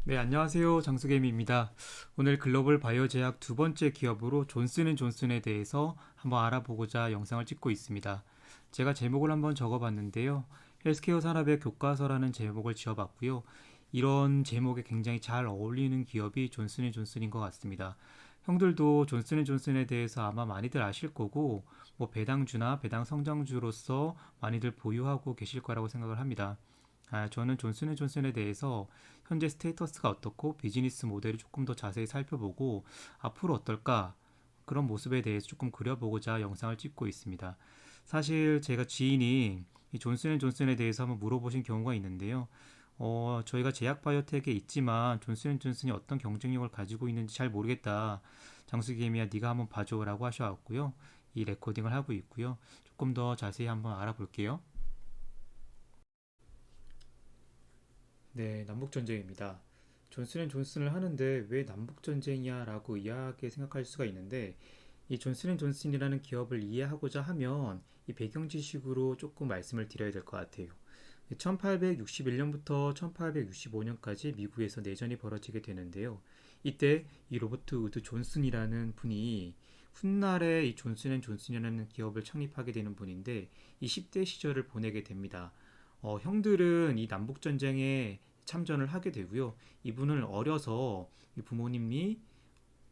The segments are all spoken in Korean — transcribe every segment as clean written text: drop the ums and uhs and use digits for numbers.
네, 안녕하세요. 장수개미입니다. 오늘 글로벌 바이오 제약 두 번째 기업으로 존슨앤존슨에 대해서 한번 알아보고자 영상을 찍고 있습니다. 제가 제목을 한번 적어봤는데요. 헬스케어 산업의 교과서라는 제목을 지어봤고요. 이런 제목에 굉장히 잘 어울리는 기업이 존슨앤존슨인 것 같습니다. 형들도 존슨앤존슨에 대해서 아마 많이들 아실 거고, 뭐 배당주나 배당 성장주로서 많이들 보유하고 계실 거라고 생각을 합니다. 저는 존슨앤존슨에 대해서 현재 스테이터스가 어떻고 비즈니스 모델을 조금 더 자세히 살펴보고 앞으로 어떨까 그런 모습에 대해서 조금 그려보고자 영상을 찍고 있습니다. 사실 제가 지인이 이 존슨앤존슨에 대해서 한번 물어보신 경우가 있는데요. 저희가 제약 바이오텍에 있지만 존슨앤존슨이 어떤 경쟁력을 가지고 있는지 잘 모르겠다. 장수기미야 네가 한번 봐줘라고 하셔갖고요. 이 레코딩을 하고 있고요. 조금 더 자세히 한번 알아볼게요. 네, 남북전쟁입니다. 존슨앤존슨을 하는데 왜 남북전쟁이야 라고 이해하게 생각할 수가 있는데 이 존슨앤존슨이라는 기업을 이해하고자 하면 이 배경 지식으로 조금 말씀을 드려야 될 것 같아요. 1861년부터 1865년까지 미국에서 내전이 벌어지게 되는데요. 이때 이 로버트 우드 존슨이라는 분이 훗날에 이 존슨앤존슨이라는 기업을 창립하게 되는 분인데 이 10대 시절을 보내게 됩니다. 형들은 이 남북전쟁에 참전을 하게 되고요. 이분은 어려서 이 부모님이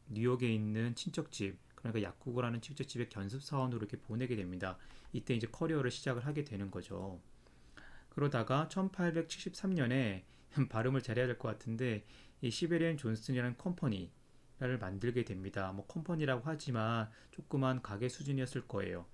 뉴욕에 있는 친척집, 그러니까 약국을 하는 친척집에 견습사원으로 이렇게 보내게 됩니다. 이때 이제 커리어를 시작을 하게 되는 거죠. 그러다가 1873년에 발음을 잘해야 될 것 같은데 이 시베리안 존슨이라는 컴퍼니를 만들게 됩니다. 뭐 컴퍼니라고 하지만 조그만 가게 수준이었을 거예요.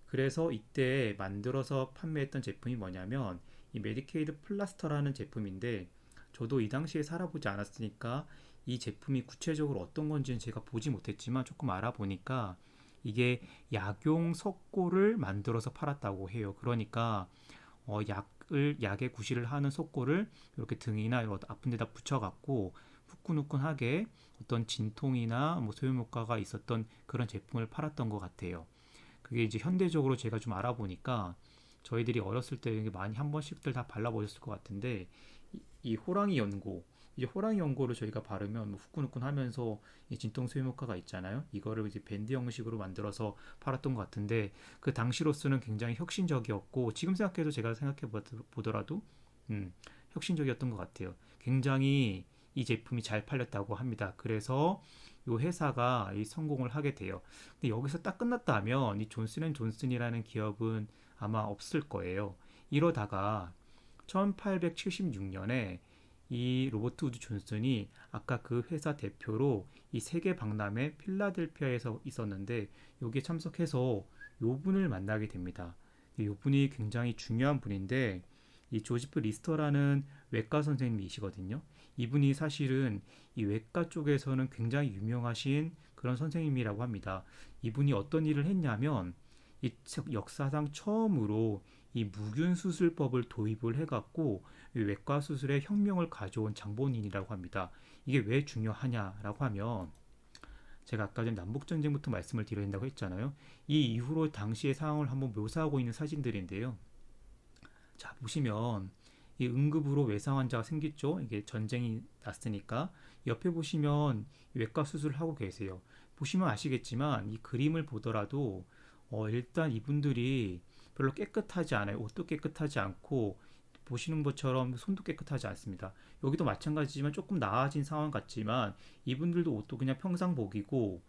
그래서 이때 만들어서 판매했던 제품이 뭐냐면 이 메디케이드 플라스터라는 제품인데 저도 이 당시에 살아보지 않았으니까 이 제품이 구체적으로 어떤 건지는 제가 보지 못했지만 조금 알아보니까 이게 약용 석고를 만들어서 팔았다고 해요. 그러니까 약의 구실을 하는 속고를 이렇게 등이나 이런 아픈 데다 붙여갖고 후끈후끈하게 어떤 진통이나 뭐 소염효과가 있었던 그런 제품을 팔았던 것 같아요. 그게 이제 현대적으로 제가 좀 알아보니까 저희들이 어렸을 때 많이 한 번씩들 다 발라보셨을 것 같은데 이 호랑이 연고 이제 호랑이 연고를 저희가 바르면 뭐 후끈후끈하면서 이 진통 수용 효과가 있잖아요. 이거를 이제 밴드 형식으로 만들어서 팔았던 것 같은데 그 당시로서는 굉장히 혁신적이었고 지금 생각해도 제가 생각해 보더라도 혁신적이었던 것 같아요. 굉장히 이 제품이 잘 팔렸다고 합니다. 그래서 이 회사가 이 성공을 하게 돼요. 근데 여기서 딱 끝났다면 이 존슨앤존슨이라는 기업은 아마 없을 거예요. 이러다가 1876년에 이 로버트 우드 존슨이 아까 그 회사 대표로 이 세계 박람회 필라델피아에서 있었는데 여기에 참석해서 요 분을 만나게 됩니다. 요 분이 굉장히 중요한 분인데 이 조지프 리스터라는 외과 선생님이시거든요. 이분이 사실은 이 외과 쪽에서는 굉장히 유명하신 그런 선생님이라고 합니다. 이분이 어떤 일을 했냐면 이 역사상 처음으로 이 무균 수술법을 도입을 해갖고 외과 수술에 혁명을 가져온 장본인이라고 합니다. 이게 왜 중요하냐라고 하면 제가 아까 전 남북전쟁부터 말씀을 드려야 된다고 했잖아요. 이 이후로 당시의 상황을 한번 묘사하고 있는 사진들인데요. 자, 보시면 이 응급으로 외상 환자가 생겼죠. 이게 전쟁이 났으니까 옆에 보시면 외과 수술을 하고 계세요. 보시면 아시겠지만 이 그림을 보더라도 일단 이분들이 별로 깨끗하지 않아요. 옷도 깨끗하지 않고 보시는 것처럼 손도 깨끗하지 않습니다. 여기도 마찬가지지만 조금 나아진 상황 같지만 이분들도 옷도 그냥 평상복이고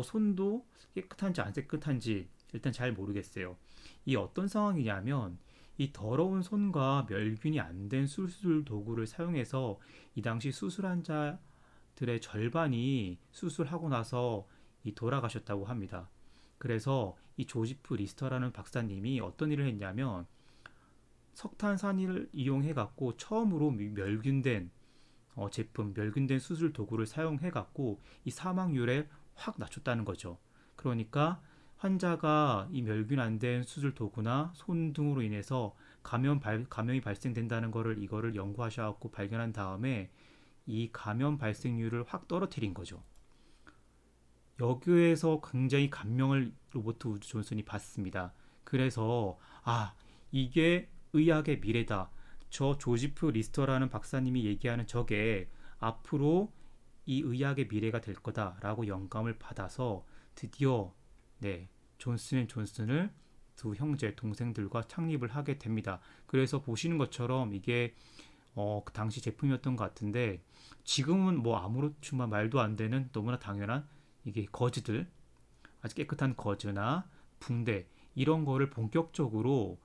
손도 깨끗한지 안 깨끗한지 일단 잘 모르겠어요. 이 어떤 상황이냐면 이 더러운 손과 멸균이 안 된 수술 도구를 사용해서 이 당시 수술 환자들의 절반이 수술하고 나서 이 돌아가셨다고 합니다. 그래서 이 조지프 리스터라는 박사님이 어떤 일을 했냐면 석탄산을 이용해 갖고 처음으로 멸균된 제품, 멸균된 수술 도구를 사용해 갖고 이 사망률에 확 낮췄다는 거죠. 그러니까 환자가 이 멸균 안 된 수술 도구나 손 등으로 인해서 감염이 발생된다는 거를 이거를 연구하셔갖고 발견한 다음에 이 감염 발생률을 확 떨어뜨린 거죠. 여기에서 굉장히 감명을 로버트 우드 존슨이 받습니다. 그래서 이게 의학의 미래다. 저 조지프 리스터라는 박사님이 얘기하는 저게 앞으로 이 의학의 미래가 될 거다라고 영감을 받아서 드디어 네, 존슨앤존슨을 두 형제 동생들과 창립을 하게 됩니다. 그래서 보시는 것처럼 이게 그 당시 제품이었던 것 같은데 지금은 뭐 아무렇지만 말도 안 되는 너무나 당연한 이게 거즈들 아주 깨끗한 거즈나 붕대 이런 거를 본격적으로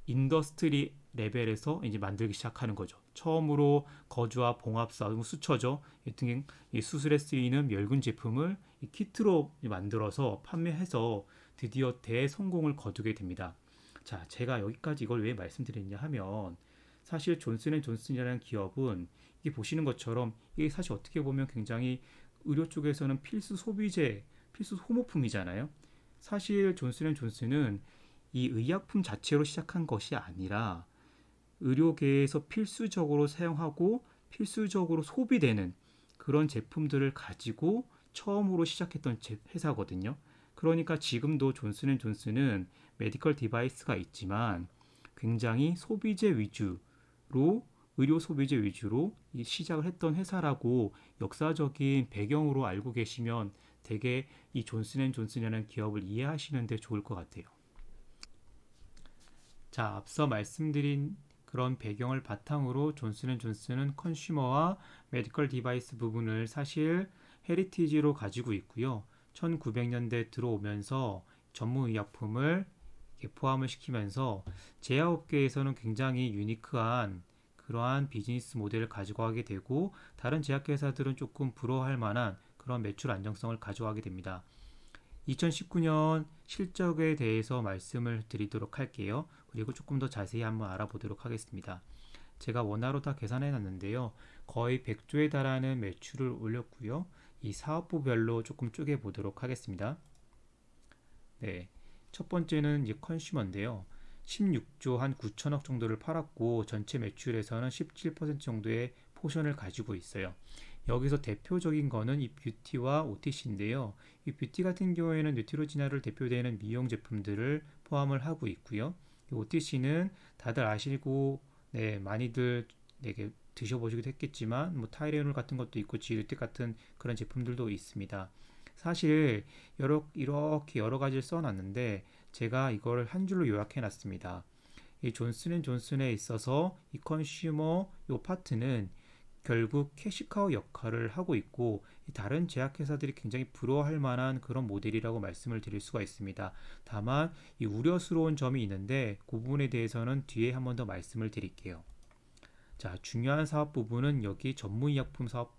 인더스트리 레벨에서 이제 만들기 시작하는 거죠. 처음으로 거즈와 봉합사, 수처죠. 여튼 이 수술에 쓰이는 멸균 제품을 이 키트로 만들어서 판매해서 드디어 대성공을 거두게 됩니다. 자, 제가 여기까지 이걸 왜 말씀드렸냐 하면 사실 존슨앤존슨이라는 기업은 이게 보시는 것처럼 이게 사실 어떻게 보면 굉장히 의료 쪽에서는 필수 소비재, 필수 소모품이잖아요. 사실 존슨앤존슨은 이 의약품 자체로 시작한 것이 아니라 의료계에서 필수적으로 사용하고 필수적으로 소비되는 그런 제품들을 가지고 처음으로 시작했던 회사거든요. 그러니까 지금도 존슨앤존슨은 메디컬 디바이스가 있지만 굉장히 소비재 위주로 의료 소비재 위주로 시작을 했던 회사라고 역사적인 배경으로 알고 계시면 되게 이 존슨앤존슨이라는 기업을 이해하시는데 좋을 것 같아요. 자, 앞서 말씀드린 그런 배경을 바탕으로 존슨앤존슨은 컨슈머와 메디컬 디바이스 부분을 사실 헤리티지로 가지고 있고요. 1900년대 들어오면서 전문의약품을 포함을 시키면서 제약업계에서는 굉장히 유니크한 그러한 비즈니스 모델을 가지고 가게 되고 다른 제약회사들은 조금 부러워할 만한 그런 매출 안정성을 가져가게 됩니다. 2019년 실적에 대해서 말씀을 드리도록 할게요. 그리고 조금 더 자세히 한번 알아보도록 하겠습니다. 제가 원화로 다 계산해 놨는데요. 거의 100조에 달하는 매출을 올렸고요. 이 사업부별로 조금 쪼개 보도록 하겠습니다. 네. 첫 번째는 이제 컨슈머인데요. 16조 한 9천억 정도를 팔았고 전체 매출에서는 17% 정도의 포션을 가지고 있어요. 여기서 대표적인 거는 이 뷰티와 OTC인데요. 이 뷰티 같은 경우에는 뉴트로지나를 대표되는 미용 제품들을 포함을 하고 있고요. 이 OTC는 다들 아시고 네, 많이들 되게 드셔보시기도 했겠지만 뭐 타이레놀 같은 것도 있고 지르텍 같은 그런 제품들도 있습니다. 사실 이렇게 여러 가지를 써놨는데 제가 이걸 한 줄로 요약해 놨습니다. 이 존슨앤존슨에 있어서 이 컨슈머 요 파트는 결국 캐시카우 역할을 하고 있고 다른 제약회사들이 굉장히 부러워할 만한 그런 모델이라고 말씀을 드릴 수가 있습니다. 다만 이 우려스러운 점이 있는데 그 부분에 대해서는 뒤에 한 번 더 말씀을 드릴게요. 자, 중요한 사업 부분은 여기 전문의약품 사업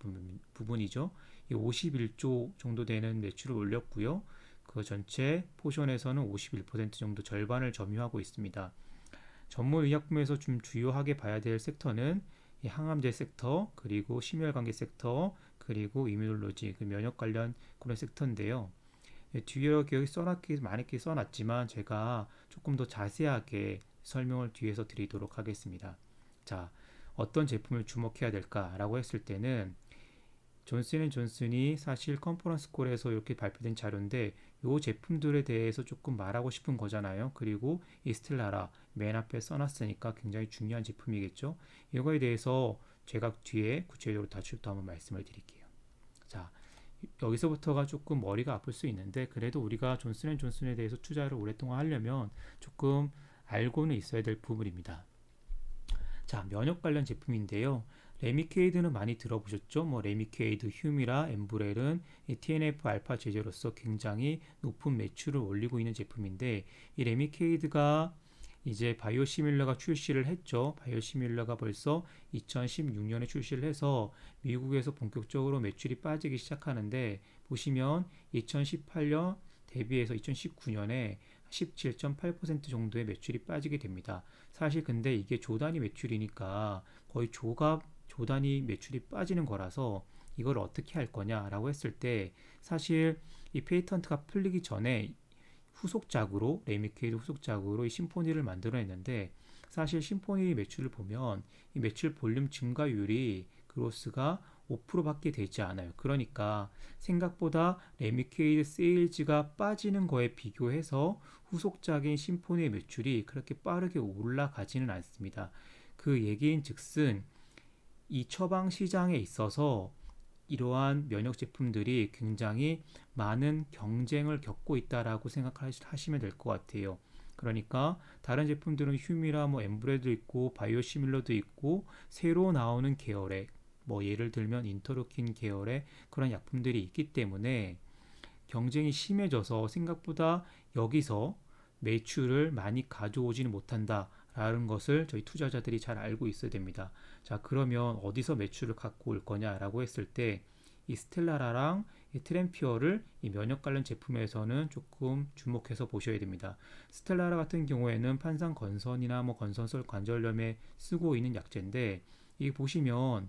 부분이죠. 이 51조 정도 되는 매출을 올렸고요. 그 전체 포션에서는 51% 정도 절반을 점유하고 있습니다. 전문의약품에서 좀 주요하게 봐야 될 섹터는 이 항암제 섹터, 그리고 심혈관계 섹터, 그리고 이뮤놀로지, 그 면역 관련 그런 섹터인데요. 뒤에 여기 많이 써놨지만 제가 조금 더 자세하게 설명을 뒤에서 드리도록 하겠습니다. 자, 어떤 제품을 주목해야 될까라고 했을 때는 존슨앤존슨이 사실 컨퍼런스 콜에서 이렇게 발표된 자료인데 이 제품들에 대해서 조금 말하고 싶은 거잖아요. 그리고 이 스텔라라 맨 앞에 써놨으니까 굉장히 중요한 제품이겠죠. 이거에 대해서 제가 뒤에 구체적으로 다시 또 한번 말씀을 드릴게요. 자, 여기서부터가 조금 머리가 아플 수 있는데 그래도 우리가 존슨앤존슨에 대해서 투자를 오랫동안 하려면 조금 알고는 있어야 될 부분입니다. 자, 면역 관련 제품인데요. 레미케이드는 많이 들어보셨죠? 뭐 레미케이드, 휴미라, 엠브렐은 TNF 알파 제제로서 굉장히 높은 매출을 올리고 있는 제품인데 이 레미케이드가 이제 바이오시밀러가 출시를 했죠. 바이오시밀러가 벌써 2016년에 출시를 해서 미국에서 본격적으로 매출이 빠지기 시작하는데 보시면 2018년 대비해서 2019년에 17.8% 정도의 매출이 빠지게 됩니다. 사실 근데 이게 조 단위 매출이니까 거의 조 단위 매출이 빠지는 거라서 이걸 어떻게 할 거냐라고 했을 때 사실 이 페이턴트가 풀리기 전에 후속작으로 레미케이드 후속작으로 이 심포니를 만들어냈는데 사실 심포니 매출을 보면 이 매출 볼륨 증가율이 그로스가 5%밖에 되지 않아요. 그러니까 생각보다 레미케이드 세일즈가 빠지는 거에 비교해서 후속작인 심포니의 매출이 그렇게 빠르게 올라가지는 않습니다. 그 얘기인 즉슨 이 처방 시장에 있어서 이러한 면역 제품들이 굉장히 많은 경쟁을 겪고 있다라고 생각하시면 될 것 같아요. 그러니까 다른 제품들은 휴미라, 뭐 엠브레도 있고 바이오시밀러도 있고 새로 나오는 계열의 뭐 예를 들면 인터루킨 계열의 그런 약품들이 있기 때문에 경쟁이 심해져서 생각보다 여기서 매출을 많이 가져오지는 못한다라는 것을 저희 투자자들이 잘 알고 있어야 됩니다. 자, 그러면 어디서 매출을 갖고 올 거냐라고 했을 때 이 스텔라라랑 이 트램피어를 이 면역 관련 제품에서는 조금 주목해서 보셔야 됩니다. 스텔라라 같은 경우에는 판상 건선이나 뭐 건선설 관절염에 쓰고 있는 약제인데 이 보시면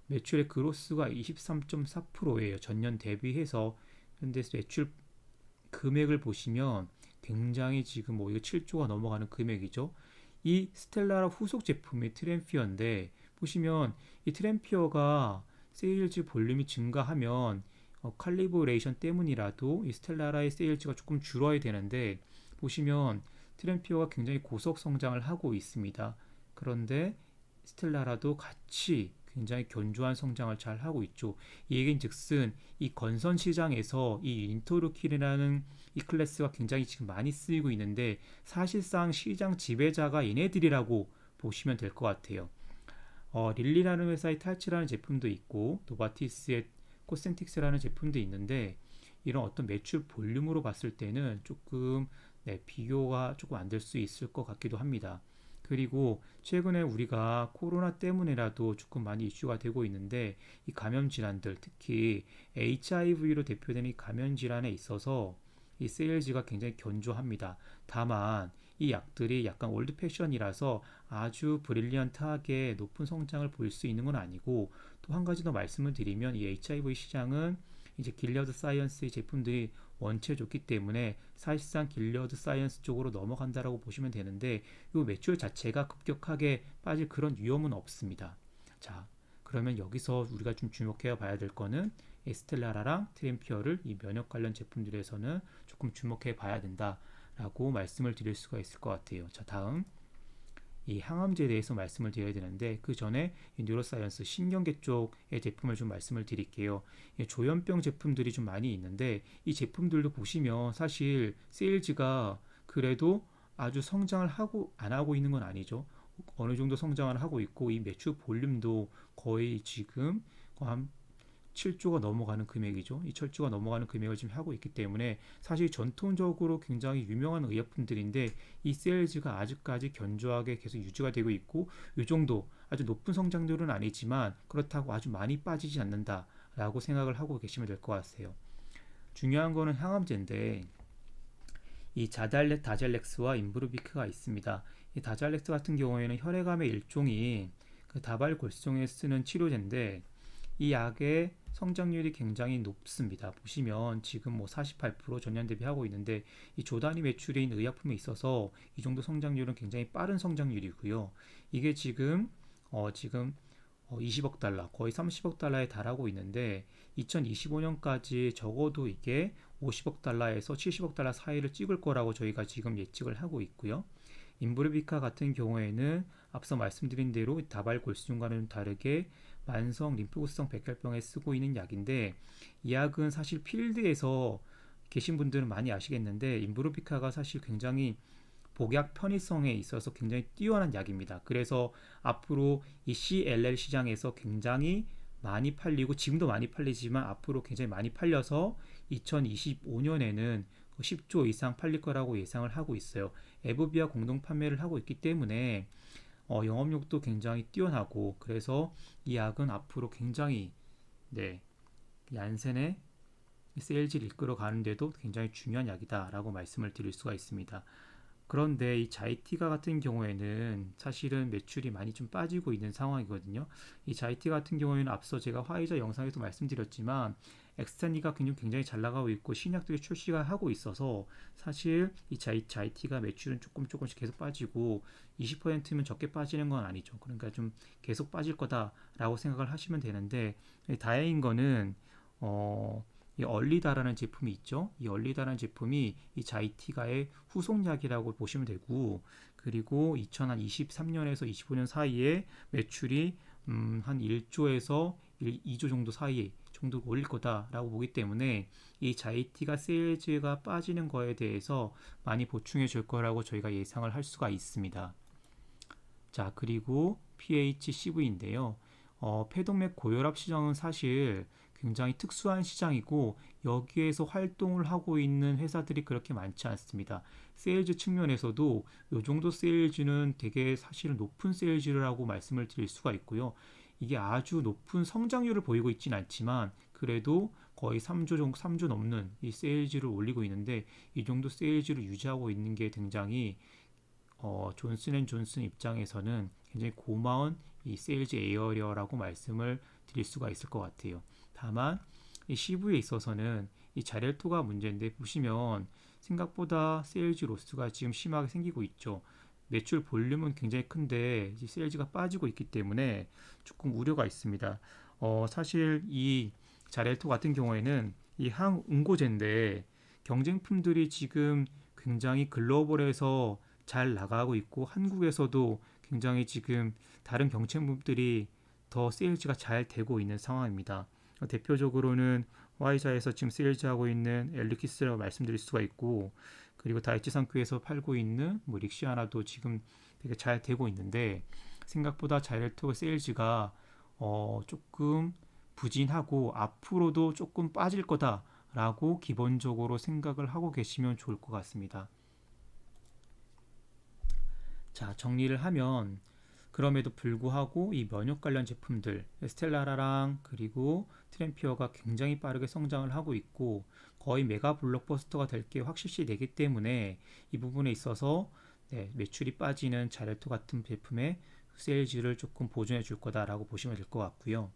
매출의 그로스가 23.4%예요. 전년 대비해서. 근데 매출 금액을 보시면 굉장히 지금 뭐 이거 7조가 넘어가는 금액이죠. 이 스텔라라 후속 제품이 트램피어인데 보시면 이 트램피어가 세일즈 볼륨이 증가하면 칼리브레이션 때문이라도 이 스텔라라의 세일즈가 조금 줄어야 되는데 보시면 트램피어가 굉장히 고속 성장을 하고 있습니다. 그런데 스텔라라도 같이 굉장히 견조한 성장을 잘 하고 있죠. 이 얘기인즉슨 이 건선 시장에서 이 인터루킨이라는 이 클래스가 굉장히 지금 많이 쓰이고 있는데 사실상 시장 지배자가 얘네들이라고 보시면 될 것 같아요. 릴리라는 회사의 탈취라는 제품도 있고 노바티스의 코센틱스라는 제품도 있는데 이런 어떤 매출 볼륨으로 봤을 때는 조금 비교가 조금 안 될 수 있을 것 같기도 합니다. 그리고 최근에 우리가 코로나 때문에라도 조금 많이 이슈가 되고 있는데 이 감염 질환들 특히 HIV로 대표되는 이 감염 질환에 있어서 이 세일즈가 굉장히 견조합니다. 다만 이 약들이 약간 올드 패션이라서 아주 브릴리언트하게 높은 성장을 보일 수 있는 건 아니고 또 한 가지 더 말씀을 드리면 이 HIV 시장은 이제 길리어드 사이언스의 제품들이 원체 좋기 때문에 사실상 길리어드 사이언스 쪽으로 넘어간다라고 보시면 되는데 이 매출 자체가 급격하게 빠질 그런 위험은 없습니다. 자, 그러면 여기서 우리가 좀 주목해 봐야 될 거는 에스텔라라랑 트램피어를 이 면역 관련 제품들에서는 조금 주목해 봐야 된다라고 말씀을 드릴 수가 있을 것 같아요. 자, 다음 이 항암제에 대해서 말씀을 드려야 되는데 그 전에 이 뉴로사이언스 신경계 쪽의 제품을 좀 말씀을 드릴게요. 조현병 제품들이 좀 많이 있는데 이 제품들도 보시면 사실 세일즈가 그래도 아주 성장을 하고 안 하고 있는 건 아니죠. 어느 정도 성장을 하고 있고 이 매출 볼륨도 거의 지금 한 7조가 넘어가는 금액이죠. 이 7조가 넘어가는 금액을 지금 하고 있기 때문에 사실 전통적으로 굉장히 유명한 의약품들인데 이 세일즈가 아직까지 견조하게 계속 유지가 되고 있고 이 정도 아주 높은 성장률은 아니지만 그렇다고 아주 많이 빠지지 않는다라고 생각을 하고 계시면 될 것 같아요. 중요한 거는 항암제인데 이 다잘렉스와 임브루비크가 있습니다. 이 다잘렉스 같은 경우에는 혈액암의 일종인 그 다발골수종에 쓰는 치료제인데 이 약의 성장률이 굉장히 높습니다. 보시면 지금 뭐 48% 전년 대비하고 있는데 이 조단위 매출인 의약품에 있어서 이 정도 성장률은 굉장히 빠른 성장률이고요. 이게 지금 20억 달러, 거의 30억 달러에 달하고 있는데 2025년까지 적어도 이게 50억 달러에서 70억 달러 사이를 찍을 거라고 저희가 지금 예측을 하고 있고요. 임브루비카 같은 경우에는 앞서 말씀드린 대로 다발골수종과는 다르게 만성 림프구성 백혈병에 쓰고 있는 약인데 이 약은 사실 필드에서 계신 분들은 많이 아시겠는데 임브루비카가 사실 굉장히 복약 편의성에 있어서 굉장히 뛰어난 약입니다. 그래서 앞으로 이 CLL 시장에서 굉장히 많이 팔리고 지금도 많이 팔리지만 앞으로 굉장히 많이 팔려서 2025년에는 10조 이상 팔릴 거라고 예상을 하고 있어요. 에브비와 공동 판매를 하고 있기 때문에 영업력도 굉장히 뛰어나고 그래서 이 약은 앞으로 굉장히 얀센의 세일즈를 이끌어 가는데도 굉장히 중요한 약이다라고 말씀을 드릴 수가 있습니다. 그런데 이 자이티가 같은 경우에는 사실은 매출이 많이 좀 빠지고 있는 상황이거든요. 이 자이티 같은 경우에는 앞서 제가 화이자 영상에서 말씀드렸지만 엑스타니가 굉장히 잘 나가고 있고 신약들이 출시가 하고 있어서 사실 이 자이티가 매출은 조금씩 계속 빠지고 20%면 적게 빠지는 건 아니죠. 그러니까 좀 계속 빠질 거다라고 생각을 하시면 되는데 다행인 거는 이 얼리다라는 제품이 있죠. 이 얼리다라는 제품이 이 자이티가의 후속약이라고 보시면 되고 그리고 2023년에서 25년 사이에 매출이 한 1조에서 2조 정도 사이 정도 올릴 거다라고 보기 때문에 이 자이티가 세일즈가 빠지는 거에 대해서 많이 보충해 줄 거라고 저희가 예상을 할 수가 있습니다. 자, 그리고 PHCV인데요. 폐동맥 고혈압 시장은 사실 굉장히 특수한 시장이고 여기에서 활동을 하고 있는 회사들이 그렇게 많지 않습니다. 세일즈 측면에서도 이 정도 세일즈는 되게 사실은 높은 세일즈라고 말씀을 드릴 수가 있고요. 이게 아주 높은 성장률을 보이고 있지는 않지만 그래도 거의 3조 정도, 3조 넘는 이 세일즈를 올리고 있는데 이 정도 세일즈를 유지하고 있는 게 굉장히 존슨앤존슨 입장에서는 굉장히 고마운 이 세일즈 에어리어라고 말씀을 드릴 수가 있을 것 같아요. 다만 이 CV에 있어서는 이 자렐토가 문제인데 보시면 생각보다 세일즈 로스가 지금 심하게 생기고 있죠. 매출 볼륨은 굉장히 큰데 세일즈가 빠지고 있기 때문에 조금 우려가 있습니다. 사실 이 자렐토 같은 경우에는 이 항응고제인데 경쟁품들이 지금 굉장히 글로벌에서 잘 나가고 있고 한국에서도 굉장히 지금 다른 경쟁품들이 더 세일즈가 잘 되고 있는 상황입니다. 대표적으로는 화이자에서 지금 세일즈하고 있는 엘리키스라고 말씀드릴 수가 있고 그리고 다이치 상큐에서 팔고 있는 뭐 릭시아나도 지금 되게 잘 되고 있는데 생각보다 자이렐토 세일즈가 조금 부진하고 앞으로도 조금 빠질 거다라고 기본적으로 생각을 하고 계시면 좋을 것 같습니다. 자, 정리를 하면 그럼에도 불구하고 이 면역 관련 제품들 스텔라라랑 그리고 트램피어가 굉장히 빠르게 성장을 하고 있고 거의 메가 블록버스터가 될 게 확실시 되기 때문에 이 부분에 있어서 매출이 빠지는 자렐토 같은 제품의 세일즈를 조금 보존해 줄 거다라고 보시면 될 것 같고요.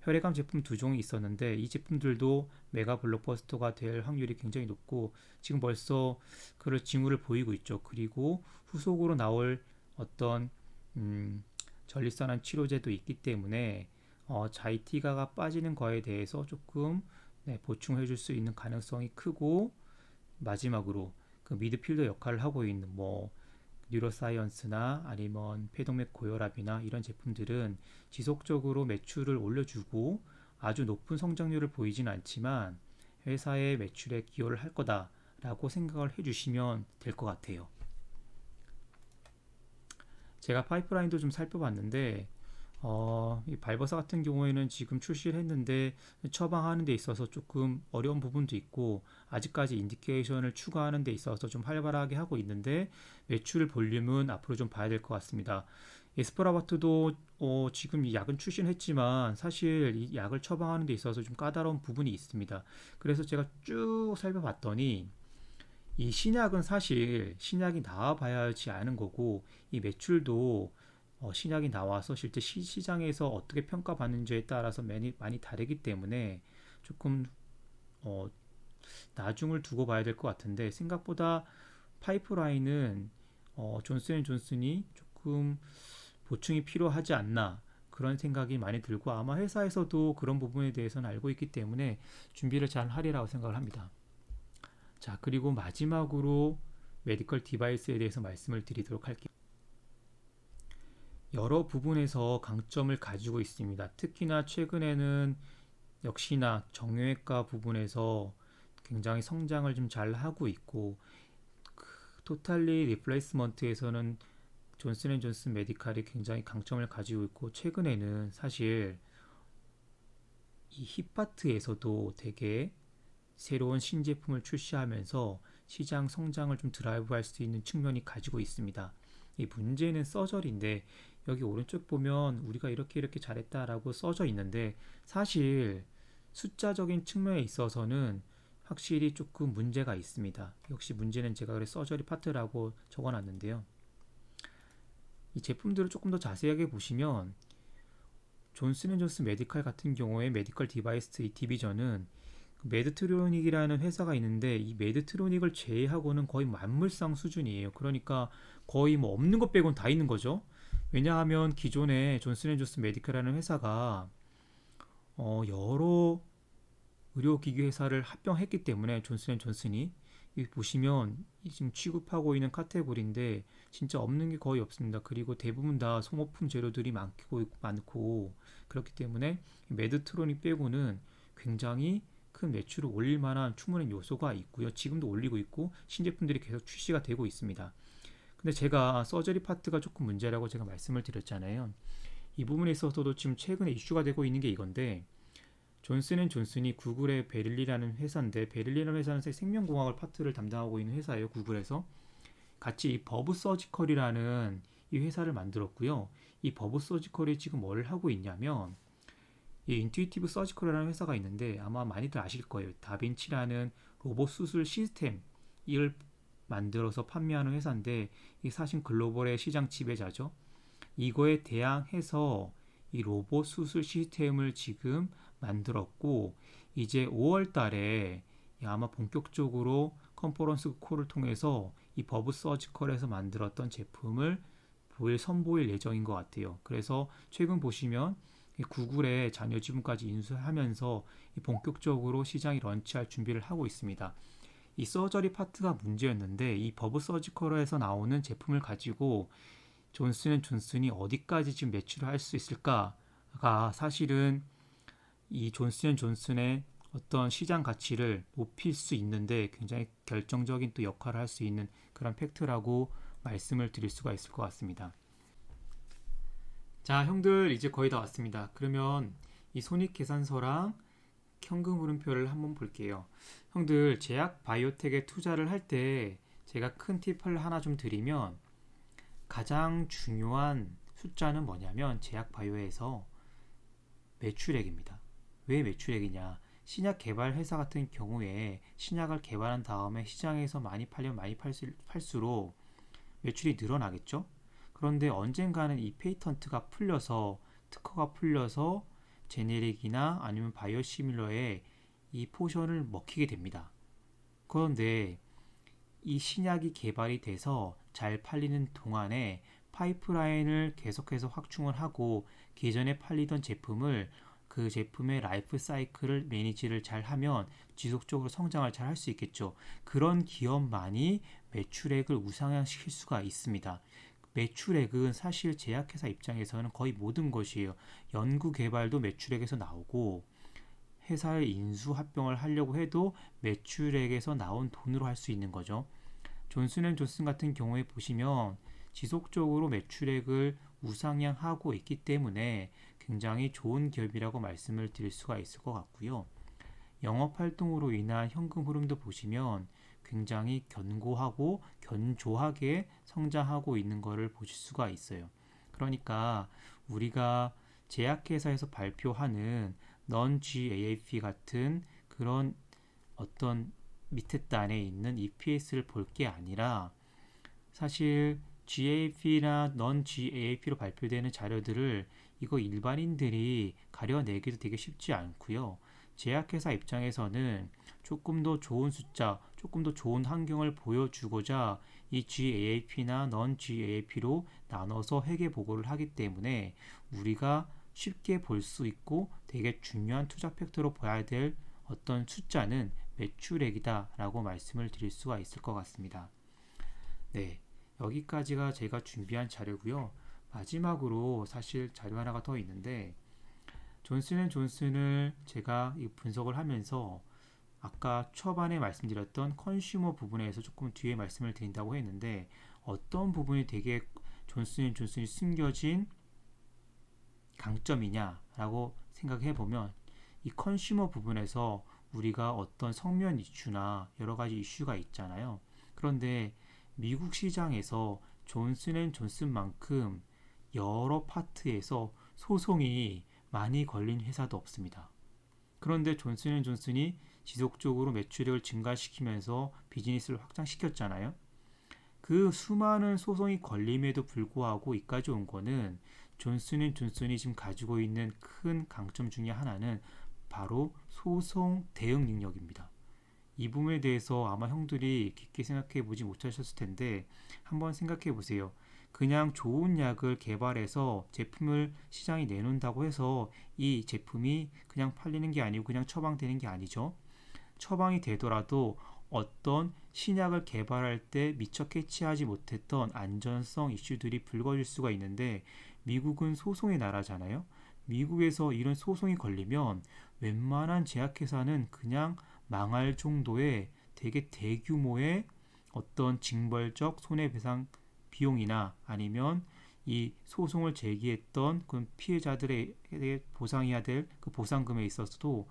혈액암 제품 두 종이 있었는데 이 제품들도 메가 블록버스터가 될 확률이 굉장히 높고 지금 벌써 그럴 징후를 보이고 있죠. 그리고 후속으로 나올 어떤 전립선암 치료제도 있기 때문에 자이티가가 빠지는 거에 대해서 조금 보충해 줄 수 있는 가능성이 크고 마지막으로 그 미드필더 역할을 하고 있는 뭐 뉴로사이언스나 아니면 폐동맥 고혈압이나 이런 제품들은 지속적으로 매출을 올려주고 아주 높은 성장률을 보이진 않지만 회사의 매출에 기여를 할 거다라고 생각을 해주시면 될 것 같아요. 제가 파이프라인도 좀 살펴봤는데 이 발버사 같은 경우에는 지금 출시를 했는데 처방하는 데 있어서 조금 어려운 부분도 있고 아직까지 인디케이션을 추가하는 데 있어서 좀 활발하게 하고 있는데 매출 볼륨은 앞으로 좀 봐야 될 것 같습니다. 에스퍼라바트도 지금 이 약은 출시는 했지만 사실 이 약을 처방하는 데 있어서 좀 까다로운 부분이 있습니다. 그래서 제가 쭉 살펴봤더니 이 신약은 사실 신약이 나와봐야지 아는 거고 이 매출도 신약이 나와서 실제 시장에서 어떻게 평가받는지에 따라서 많이 다르기 때문에 조금 어, 나중을 두고 봐야 될 것 같은데 생각보다 파이프라인은 존슨앤존슨이 조금 보충이 필요하지 않나 그런 생각이 많이 들고 아마 회사에서도 그런 부분에 대해서는 알고 있기 때문에 준비를 잘 하리라고 생각을 합니다. 자, 그리고 마지막으로 메디컬 디바이스에 대해서 말씀을 드리도록 할게요. 여러 부분에서 강점을 가지고 있습니다. 특히나 최근에는 역시나 정형외과 부분에서 굉장히 성장을 좀 잘 하고 있고 토탈리 리플레이스먼트에서는 존슨앤존슨 메디칼이 굉장히 강점을 가지고 있고 최근에는 사실 이 힙파트에서도 되게 새로운 신제품을 출시하면서 시장 성장을 좀 드라이브할 수 있는 측면이 가지고 있습니다. 이 문제는 서저리인데 여기 오른쪽 보면 우리가 이렇게 잘했다라고 써져 있는데 사실 숫자적인 측면에 있어서는 확실히 조금 문제가 있습니다. 역시 문제는 제가 그래 서저리 파트라고 적어놨는데요. 이 제품들을 조금 더 자세하게 보시면 존슨앤존슨 메디칼 같은 경우에 메디컬 디바이스 이 디비전은 메드트로닉이라는 회사가 있는데 이 메드트로닉을 제외하고는 거의 만물상 수준이에요. 그러니까 거의 뭐 없는 것 빼고는 다 있는 거죠. 왜냐하면 기존에 존슨앤존슨 메디컬이라는 회사가 여러 의료기기 회사를 합병했기 때문에 존슨앤존슨이 이 보시면 이 지금 취급하고 있는 카테고리인데 진짜 없는 게 거의 없습니다. 그리고 대부분 다 소모품 재료들이 많고 그렇기 때문에 메드트로닉 빼고는 굉장히 큰 매출을 올릴 만한 충분한 요소가 있고요. 지금도 올리고 있고 신제품들이 계속 출시가 되고 있습니다. 근데 제가 서저리 파트가 조금 문제라고 제가 말씀을 드렸잖아요. 이 부분에 있어서도 지금 최근에 이슈가 되고 있는 게 이건데 존슨앤존슨이 구글의 베릴리라는 회사인데 베릴리라는 회사는 생명공학을 파트를 담당하고 있는 회사예요. 구글에서 같이 이 버브 서지컬이라는 이 회사를 만들었고요. 이 버브 서지컬이 지금 뭘 하고 있냐면 이 인투이티브 서지컬이라는 회사가 있는데 아마 많이들 아실 거예요. 다빈치라는 로봇 수술 시스템 이걸 만들어서 판매하는 회사인데 이 사실 글로벌의 시장 지배자죠. 이거에 대항해서 이 로봇 수술 시스템을 지금 만들었고 이제 5월 달에 아마 본격적으로 컨퍼런스 콜을 통해서 이 버브 서지컬에서 만들었던 제품을 선보일 예정인 것 같아요. 그래서 최근 보시면 구글의 자녀 지분까지 인수하면서 본격적으로 시장이 런치할 준비를 하고 있습니다. 이 서저리 파트가 문제였는데 이 버브 서지컬에서 나오는 제품을 가지고 존슨앤존슨이 어디까지 지금 매출을 할 수 있을까가 사실은 이 존슨앤존슨의 어떤 시장 가치를 높일 수 있는데 굉장히 결정적인 또 역할을 할 수 있는 그런 팩트라고 말씀을 드릴 수가 있을 것 같습니다. 자, 형들 이제 거의 다 왔습니다. 그러면 이 손익계산서랑 현금 흐름표를 한번 볼게요. 형들 제약 바이오텍에 투자를 할 때 제가 큰 팁을 하나 좀 드리면 가장 중요한 숫자는 뭐냐면 제약 바이오에서 매출액입니다. 왜 매출액이냐? 신약 개발 회사 같은 경우에 신약을 개발한 다음에 시장에서 많이 팔려면 많이 팔수록 매출이 늘어나겠죠? 그런데 언젠가는 이 페이턴트가 풀려서 특허가 풀려서 제네릭이나 아니면 바이오시밀러에 이 포션을 먹히게 됩니다. 그런데 이 신약이 개발이 돼서 잘 팔리는 동안에 파이프라인을 계속해서 확충을 하고 기존에 팔리던 제품을 그 제품의 라이프 사이클을 매니지를 잘 하면 지속적으로 성장을 잘 할 수 있겠죠. 그런 기업만이 매출액을 우상향시킬 수가 있습니다. 매출액은 사실 제약회사 입장에서는 거의 모든 것이에요. 연구 개발도 매출액에서 나오고 회사의 인수 합병을 하려고 해도 매출액에서 나온 돈으로 할 수 있는 거죠. 존슨앤존슨 같은 경우에 보시면 지속적으로 매출액을 우상향하고 있기 때문에 굉장히 좋은 기업이라고 말씀을 드릴 수가 있을 것 같고요. 영업활동으로 인한 현금 흐름도 보시면 굉장히 견고하고 견조하게 성장하고 있는 것을 보실 수가 있어요. 그러니까 우리가 제약회사에서 발표하는 non-GAAP 같은 그런 어떤 밑에 단에 있는 EPS를 볼 게 아니라 사실 GAP나 non-GAP로 발표되는 자료들을 이거 일반인들이 가려내기도 되게 쉽지 않고요. 제약회사 입장에서는 조금 더 좋은 숫자, 조금 더 좋은 환경을 보여주고자 이 GAP나 non-GAP로 나눠서 회계 보고를 하기 때문에 우리가 쉽게 볼 수 있고 되게 중요한 투자 팩터로 봐야 될 어떤 숫자는 매출액이다라고 말씀을 드릴 수가 있을 것 같습니다. 네, 여기까지가 제가 준비한 자료고요. 마지막으로 사실 자료 하나가 더 있는데 존슨앤존슨을 제가 이 분석을 하면서 아까 초반에 말씀드렸던 컨슈머 부분에서 조금 뒤에 말씀을 드린다고 했는데 어떤 부분이 되게 존슨앤존슨이 숨겨진 강점이냐라고 생각해 보면 이 컨슈머 부분에서 우리가 어떤 성면 이슈나 여러 가지 이슈가 있잖아요. 그런데 미국 시장에서 존슨앤존슨만큼 여러 파트에서 소송이 많이 걸린 회사도 없습니다. 그런데 존슨앤존슨이 지속적으로 매출액을 증가시키면서 비즈니스를 확장시켰잖아요. 그 수많은 소송이 걸림에도 불구하고 이까지 온 거는 존슨앤존슨이 지금 가지고 있는 큰 강점 중에 하나는 바로 소송 대응 능력입니다. 이 부분에 대해서 아마 형들이 깊게 생각해 보지 못하셨을 텐데 한번 생각해 보세요. 그냥 좋은 약을 개발해서 제품을 시장에 내놓는다고 해서 이 제품이 그냥 팔리는 게 아니고 그냥 처방되는 게 아니죠. 처방이 되더라도 어떤 신약을 개발할 때 미처 캐치하지 못했던 안전성 이슈들이 불거질 수가 있는데 미국은 소송의 나라잖아요. 미국에서 이런 소송이 걸리면 웬만한 제약회사는 그냥 망할 정도의 되게 대규모의 어떤 징벌적 손해배상 비용이나 아니면 이 소송을 제기했던 그 피해자들에게 보상해야 될 그 보상금에 있어서도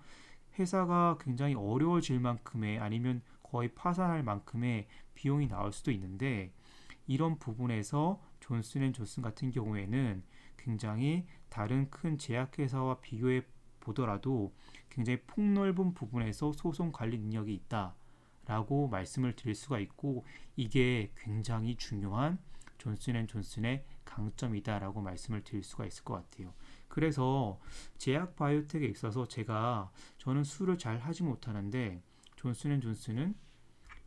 회사가 굉장히 어려워질 만큼의 아니면 거의 파산할 만큼의 비용이 나올 수도 있는데 이런 부분에서 존슨앤존슨 같은 경우에는 굉장히 다른 큰 제약회사와 비교해 보더라도 굉장히 폭넓은 부분에서 소송 관리 능력이 있다라고 말씀을 드릴 수가 있고 이게 굉장히 중요한 존슨앤존슨의 강점이다라고 말씀을 드릴 수가 있을 것 같아요. 그래서 제약 바이오텍에 있어서 저는 술을 잘 하지 못하는데 존슨앤존슨은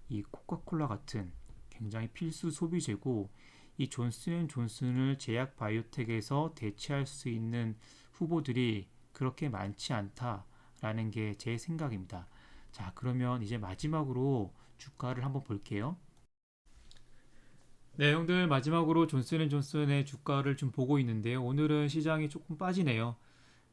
이 코카콜라 같은 굉장히 필수 소비재고 이 존슨앤존슨을 제약 바이오텍에서 대체할 수 있는 후보들이 그렇게 많지 않다라는 게 제 생각입니다. 자, 그러면 이제 마지막으로 주가를 한번 볼게요. 네, 형들 마지막으로 존슨앤존슨의 주가를 좀 보고 있는데요. 오늘은 시장이 조금 빠지네요.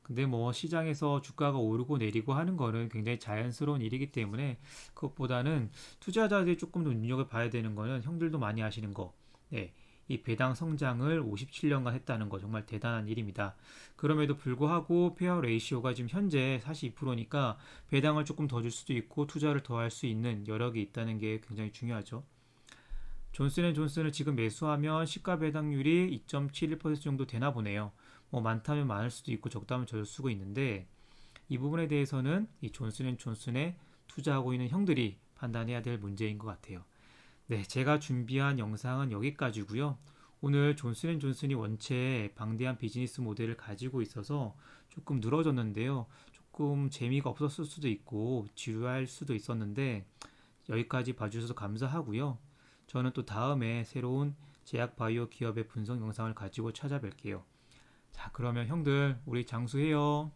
근데 뭐 시장에서 주가가 오르고 내리고 하는 거는 굉장히 자연스러운 일이기 때문에 그것보다는 투자자들이 조금 더 눈여겨봐야 되는 거는 형들도 많이 아시는 거. 네, 이 배당 성장을 57년간 했다는 거 정말 대단한 일입니다. 그럼에도 불구하고 페어 레이시오가 지금 현재 42%니까 배당을 조금 더 줄 수도 있고 투자를 더 할 수 있는 여력이 있다는 게 굉장히 중요하죠. 존슨앤존슨을 지금 매수하면 시가 배당률이 2.71% 정도 되나 보네요. 뭐 많다면 많을 수도 있고 적다면 적을 수가 있는데 이 부분에 대해서는 이 존슨앤존슨에 투자하고 있는 형들이 판단해야 될 문제인 것 같아요. 네, 제가 준비한 영상은 여기까지고요. 오늘 존슨앤존슨이 원체 방대한 비즈니스 모델을 가지고 있어서 조금 늘어졌는데요. 조금 재미가 없었을 수도 있고 지루할 수도 있었는데 여기까지 봐주셔서 감사하고요. 저는 또 다음에 새로운 제약 바이오 기업의 분석 영상을 가지고 찾아뵐게요. 자, 그러면 형들 우리 장수해요.